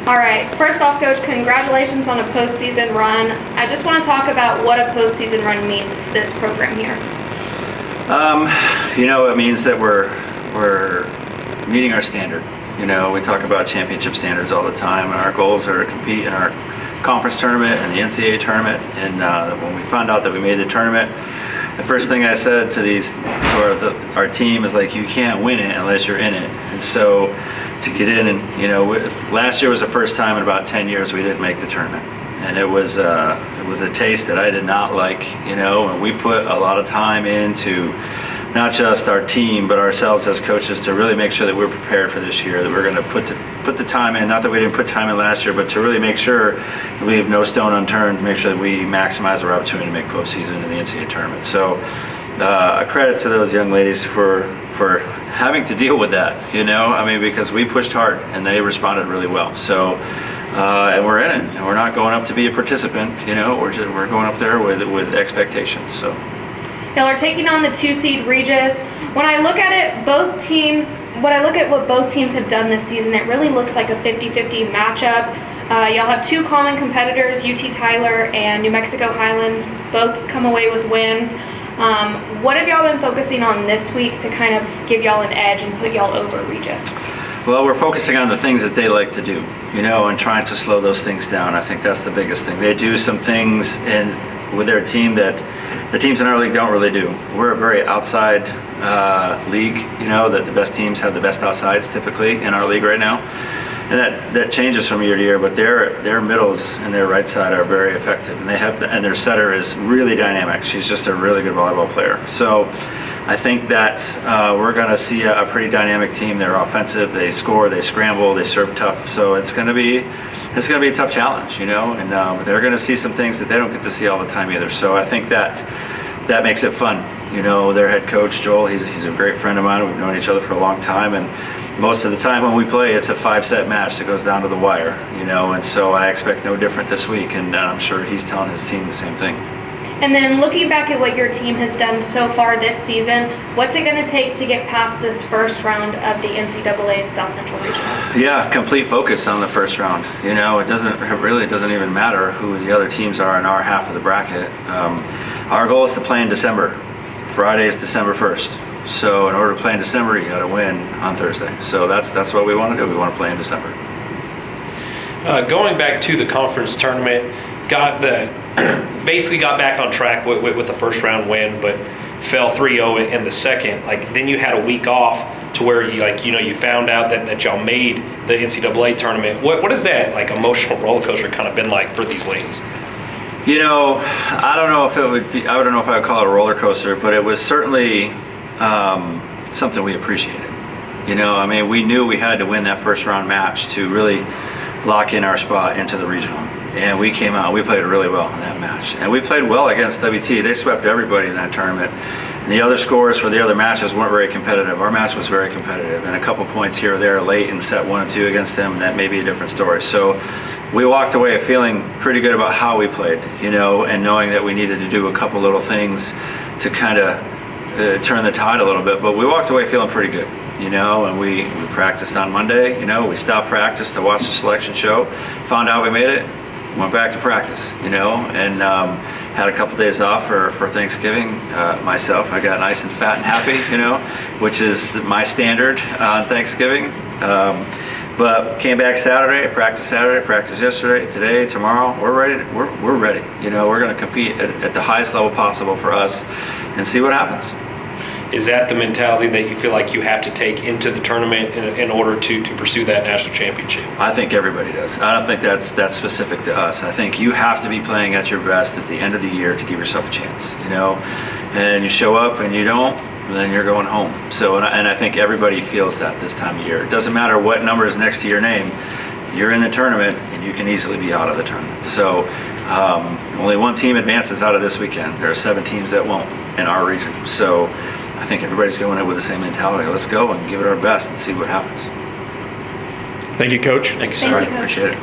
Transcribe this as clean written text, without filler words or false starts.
All right, first off, Coach, congratulations on a postseason run. I just want to talk about what a postseason run means to this program here. It means that we're meeting our standard. We talk about championship standards all the time, and our goals are to compete in our conference tournament and the NCAA tournament. And when we found out that we made the tournament, the first thing I said to our team is like, you can't win it unless you're in it. And so to get in, and last year was the first time in about 10 years we didn't make the tournament, and it was a taste that I did not like. And we put a lot of time into not just our team but ourselves as coaches to really make sure that we're prepared for this year, that we're going to put the time in. Not that we didn't put time in last year, but to really make sure that we leave no stone unturned to make sure that we maximize our opportunity to make postseason in the NCAA tournament. So a credit to those young ladies for having to deal with that, because we pushed hard and they responded really well. So and we're in it, and we're not going up to be a participant. We're going up there with expectations. So Y'all are taking on the 2-seed Regis. When I look at it, what both teams have done this season, it really looks like a 50-50 matchup. Y'all have two common competitors, UT Tyler and New Mexico Highlands, both come away with wins. What have y'all been focusing on this week to kind of give y'all an edge and put y'all over Regis? Well, we're focusing on the things that they like to do, and trying to slow those things down. I think that's the biggest thing. They do some things with their team that the teams in our league don't really do. We're a very outside league, that the best teams have the best outsides typically in our league right now. And that changes from year to year, but their middles and their right side are very effective, and their setter is really dynamic. She's just a really good volleyball player. So I think that we're going to see a pretty dynamic team. They're offensive, they score, they scramble, they serve tough. So it's going to be a tough challenge, and they're going to see some things that they don't get to see all the time either. So I think that makes it fun. Their head coach Joel, he's a great friend of mine. We've known each other for a long time, and most of the time when we play, it's a 5-set match that goes down to the wire. And so I expect no different this week, and I'm sure he's telling his team the same thing. And then looking back at what your team has done so far this season, what's it going to take to get past this first round of the NCAA South Central Regional? Yeah, complete focus on the first round. It really doesn't even matter who the other teams are in our half of the bracket. Our goal is to play in December. Friday is December 1st. So in order to play in December, you got to win on Thursday. So that's what we want to do. We want to play in December. Going back to the conference tournament, basically got back on track with the first round win, but fell 3-0 in the second. Then you had a week off to where you found out that y'all made the NCAA tournament. What is that emotional roller coaster kind of been like for these ladies? I don't know if I would call it a roller coaster, but it was certainly something we appreciated. We knew we had to win that first round match to really lock in our spot into the regional. And we came out, we played really well in that match. And we played well against WT. They swept everybody in that tournament. And the other scores for the other matches weren't very competitive. Our match was very competitive. And a couple points here or there late in set 1 and 2 against them, and that may be a different story. So we walked away feeling pretty good about how we played, and knowing that we needed to do a couple little things to kind of turn the tide a little bit. But we walked away feeling pretty good. And we practiced on Monday. We stopped practice to watch the selection show, found out we made it, went back to practice, and had a couple days off for Thanksgiving. Myself, I got nice and fat and happy, which is my standard on Thanksgiving. But came back Saturday, practiced yesterday, today, tomorrow. We're ready. We're ready. We're going to compete at the highest level possible for us and see what happens. Is that the mentality that you feel like you have to take into the tournament in order to pursue that national championship? I think everybody does. I don't think that's specific to us. I think you have to be playing at your best at the end of the year to give yourself a chance, and you show up and you don't, then you're going home. So, and I think everybody feels that this time of year. It doesn't matter what number is next to your name, you're in the tournament and you can easily be out of the tournament. So only one team advances out of this weekend. There are 7 teams that won't in our region. So I think everybody's going in with the same mentality. Let's go and give it our best and see what happens. Thank you, Coach. Thank you, sir. I appreciate it.